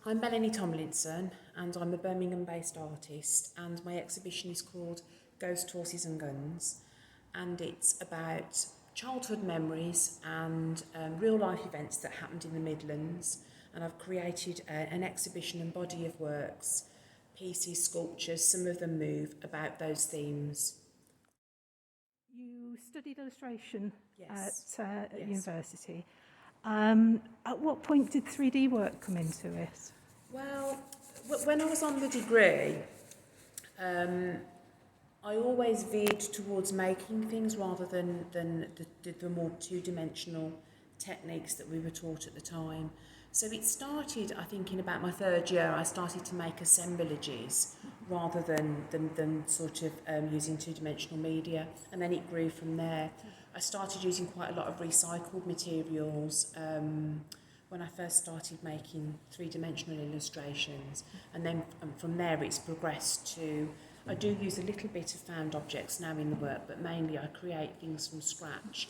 I'm Melanie Tomlinson and I'm a Birmingham-based artist, and my exhibition is called Ghost Horses and Guns, and it's about childhood memories and real-life events that happened in the Midlands, and I've created an exhibition and body of works, pieces, sculptures, some of them move, about those themes. You studied illustration Yes. at Yes. university. At what point did 3D work come into it? Well, when I was on the degree, I always veered towards making things rather than the more two-dimensional techniques that we were taught at the time. So it started, I think, in about my third year, I started to make assemblages rather than sort of using two-dimensional media, and then it grew from there. I started using quite a lot of recycled materials when I first started making three-dimensional illustrations, and then from there it's progressed to, I do use a little bit of found objects now in the work, but mainly I create things from scratch.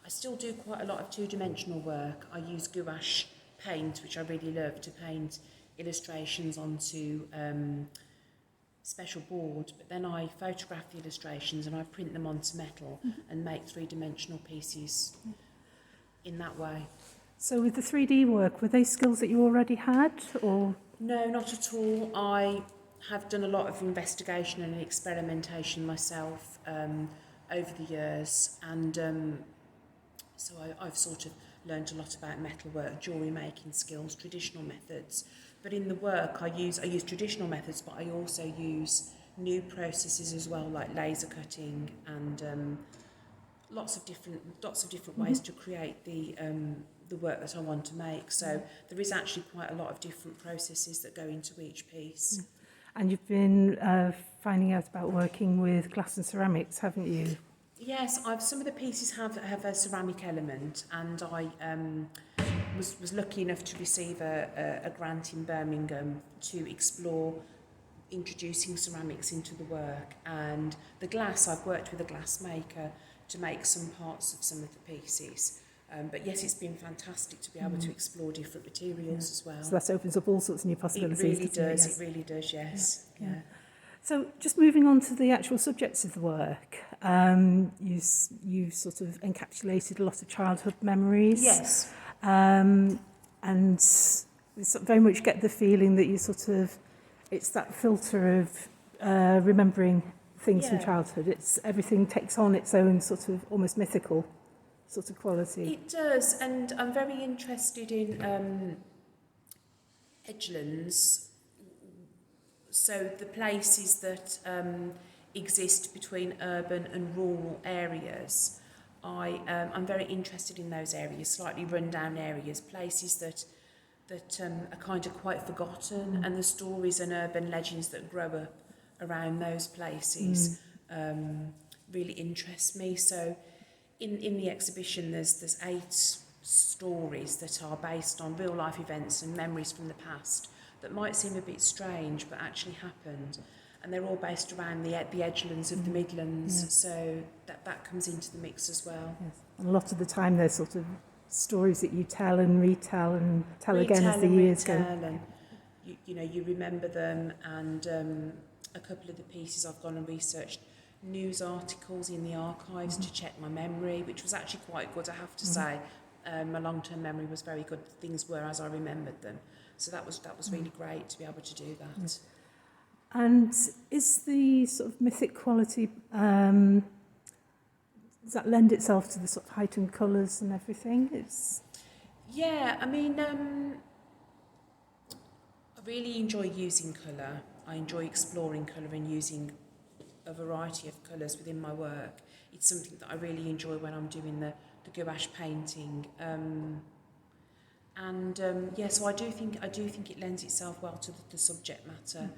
I still do quite a lot of two-dimensional work. I use gouache paint, which I really love, to paint illustrations onto special board, but then I photograph the illustrations and I print them onto metal and make three-dimensional pieces in that way. So with the 3D work, were they skills that you already had, or? No, not at all. I have done a lot of investigation and experimentation myself over the years, and so I've sort of learned a lot about metalwork, jewellery making skills, traditional methods. But in the work, I use traditional methods, but I also use new processes as well, like laser cutting and lots of different ways to create the work that I want to make. So there is actually quite a lot of different processes that go into each piece. And you've been finding out about working with glass and ceramics, haven't you? Yes, some of the pieces have a ceramic element, and I was lucky enough to receive a grant in Birmingham to explore introducing ceramics into the work. And the glass, I've worked with a glass maker to make some parts of some of the pieces. But yes, it's been fantastic to be able to explore different materials as well. So that opens up all sorts of new possibilities. It really does, yes. Yeah. So just moving on to the actual subjects of the work, you sort of encapsulated a lot of childhood memories. Yes. And we sort of very much get the feeling that it's that filter of remembering things from childhood. Everything takes on its own sort of almost mythical sort of quality. It does, and I'm very interested in edgelands. So the places that exist between urban and rural areas, I'm very interested in those areas, slightly run-down areas, places that are kind of quite forgotten, and the stories and urban legends that grow up around those places really interest me. So in the exhibition there's 8 stories that are based on real-life events and memories from the past that might seem a bit strange but actually happened, and they're all based around the edgelands of the Midlands, so that comes into the mix as well. Yes. And a lot of the time they're sort of stories that you tell and retell and tell again as the years go. And you remember them, and a couple of the pieces I've gone and researched news articles in the archives to check my memory, which was actually quite good, I have to say. My long-term memory was very good. Things were as I remembered them. So that was really great to be able to do that. And is the sort of mythic quality, does that lend itself to the sort of heightened colours and everything? Yeah, I mean, I really enjoy using colour. I enjoy exploring colour and using a variety of colours within my work. It's something that I really enjoy when I'm doing the gouache painting. So I do think it lends itself well to the subject matter.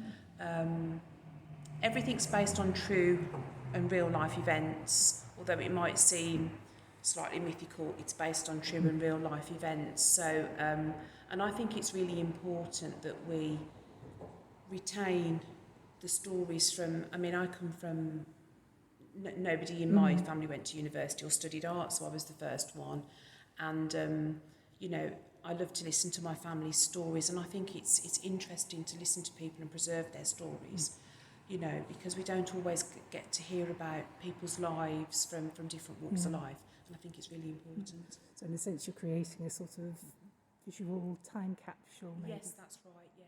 Everything's based on true and real life events, although it might seem slightly mythical. It's based on true and real life events. So, and I think it's really important that we retain the stories from. I mean, I come from. Nobody in my family went to university or studied art, so I was the first one, and I love to listen to my family's stories, and I think it's interesting to listen to people and preserve their stories, you know, because we don't always get to hear about people's lives from different walks of life, and I think it's really important. So in a sense, you're creating a sort of visual time capsule, maybe. Yes, that's right. Yeah.